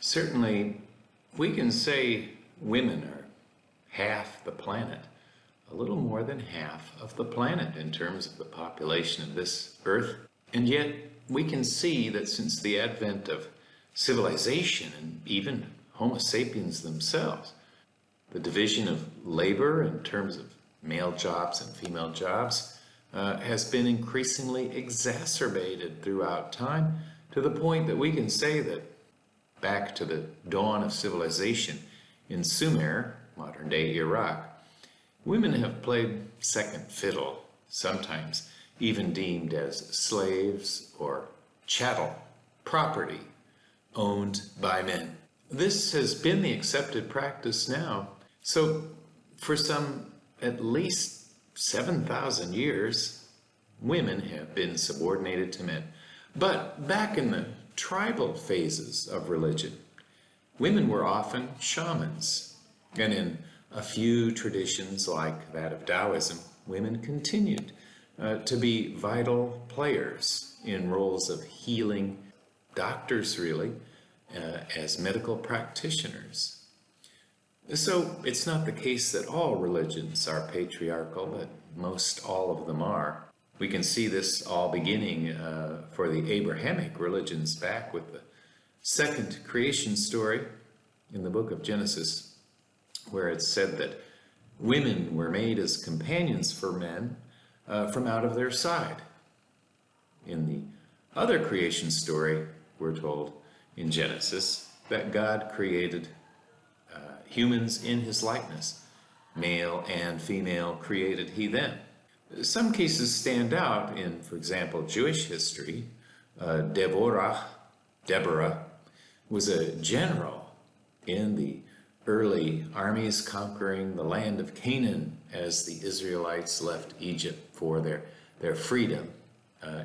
Certainly, we can say women are half the planet, a little more than half of the planet in terms of the population of this earth. And yet, we can see that since the advent of civilization and even Homo sapiens themselves, the division of labor in terms of male jobs and female jobs has been increasingly exacerbated throughout time, to the point that we can say that back to the dawn of civilization in Sumer, modern-day Iraq, women have played second fiddle, sometimes even deemed as slaves or chattel, property owned by men. This has been the accepted practice now. So for some at least 7,000 years, women have been subordinated to men. But back in the tribal phases of religion, women were often shamans, and in a few traditions like that of Taoism, women continued to be vital players in roles of healing, doctors really, as medical practitioners. So it's not the case that all religions are patriarchal, but most all of them are. We can see this all beginning for the Abrahamic religions back with the second creation story in the book of Genesis, where it's said that women were made as companions for men from out of their side. In the other creation story, we're told in Genesis that God created humans in his likeness. Male and female created he them. Some cases stand out in, for example, Jewish history. Deborah was a general in the early armies conquering the land of Canaan as the Israelites left Egypt for their freedom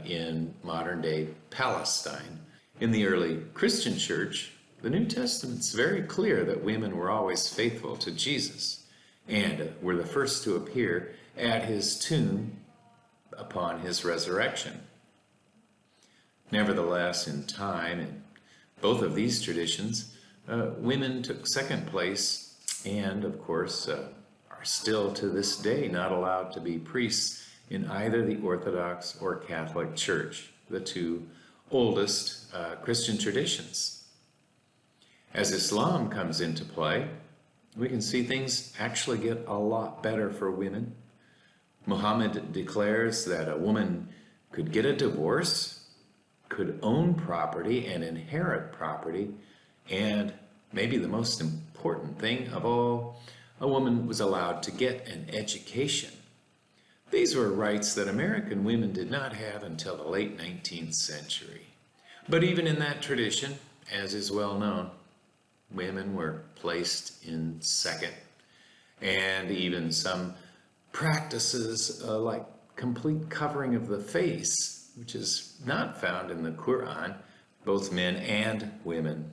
in modern-day Palestine. In the early Christian church, the New Testament's very clear that women were always faithful to Jesus and were the first to appear at his tomb upon his resurrection. Nevertheless, in time, in both of these traditions, women took second place and, of course, are still to this day not allowed to be priests in either the Orthodox or Catholic Church, the two oldest Christian traditions. As Islam comes into play, we can see things actually get a lot better for women. Muhammad declares that a woman could get a divorce, could own property and inherit property, and maybe the most important thing of all, a woman was allowed to get an education. These were rights that American women did not have until the late 19th century. But even in that tradition, as is well known, women were placed in second. And even some practices like complete covering of the face, which is not found in the Quran, both men and women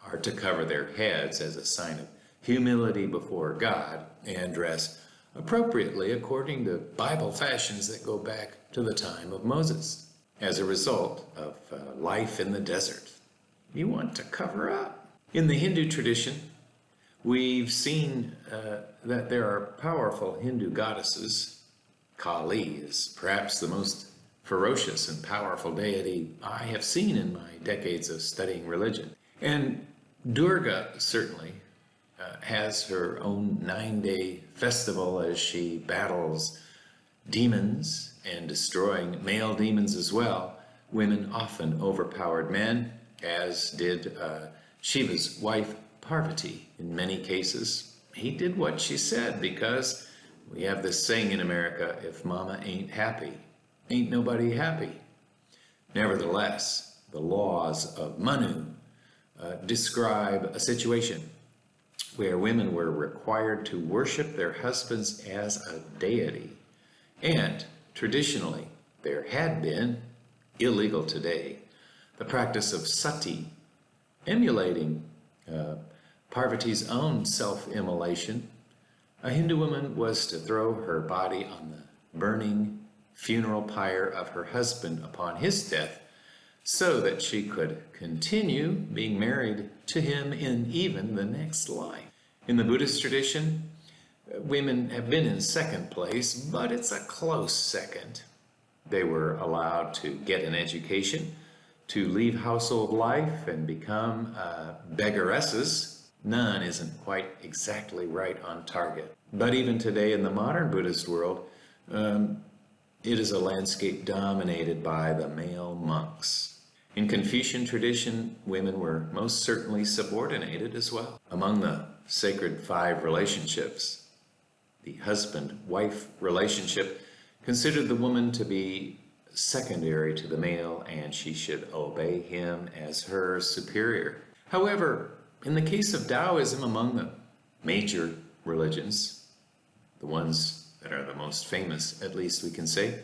are to cover their heads as a sign of humility before God and dress appropriately according to Bible fashions that go back to the time of Moses. As a result of life in the desert, you want to cover up. In the Hindu tradition, we've seen that there are powerful Hindu goddesses. Kali is perhaps the most ferocious and powerful deity I have seen in my decades of studying religion. And Durga certainly has her own 9-day festival as she battles demons and destroying male demons as well. Women often overpowered men, as did Shiva's wife Parvati in many cases. He did what she said, because we have this saying in America, if mama ain't happy, ain't nobody happy. Nevertheless, the laws of Manu describe a situation where women were required to worship their husbands as a deity. And traditionally, there had been, illegal today, the practice of sati, emulating Parvati's own self-immolation. A Hindu woman was to throw her body on the burning funeral pyre of her husband upon his death so that she could continue being married to him in even the next life. In the Buddhist tradition, women have been in second place, but it's a close second. They were allowed to get an education, to leave household life and become beggaresses. None isn't quite exactly right on target. But even today in the modern Buddhist world, it is a landscape dominated by the male monks. In Confucian tradition, women were most certainly subordinated as well. Among the sacred 5 relationships, the husband-wife relationship considered the woman to be secondary to the male, and she should obey him as her superior. However, in the case of Taoism, among the major religions, the ones that are the most famous, at least we can say,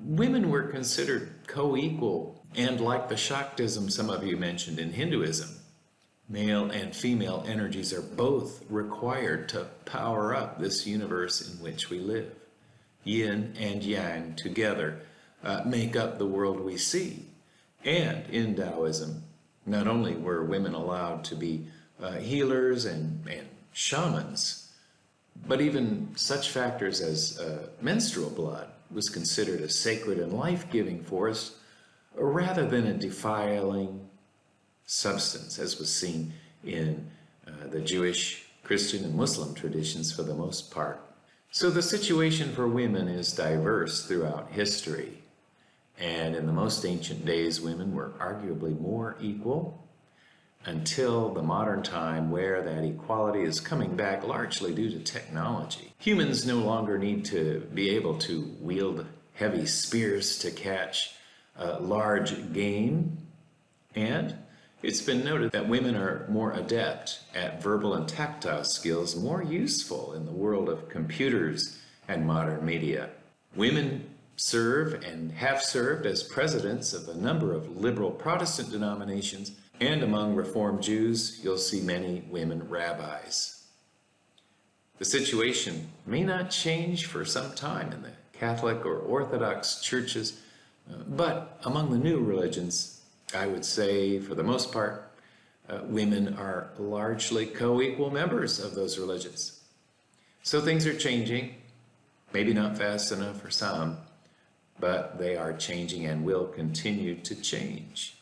women were considered co-equal, and like the Shaktism some of you mentioned in Hinduism, male and female energies are both required to power up this universe in which we live. Yin and Yang together make up the world we see. And in Taoism, not only were women allowed to be healers and shamans, but even such factors as menstrual blood was considered a sacred and life-giving force rather than a defiling substance, as was seen in the Jewish, Christian, and Muslim traditions for the most part. So the situation for women is diverse throughout history. And in the most ancient days, women were arguably more equal until the modern time, where that equality is coming back largely due to technology. Humans no longer need to be able to wield heavy spears to catch large game, and it's been noted that women are more adept at verbal and tactile skills, more useful in the world of computers and modern media. Women serve and have served as presidents of a number of liberal Protestant denominations, and among Reform Jews, you'll see many women rabbis. The situation may not change for some time in the Catholic or Orthodox churches, but among the new religions, I would say, for the most part, women are largely co-equal members of those religions. So things are changing, maybe not fast enough for some, but they are changing and will continue to change.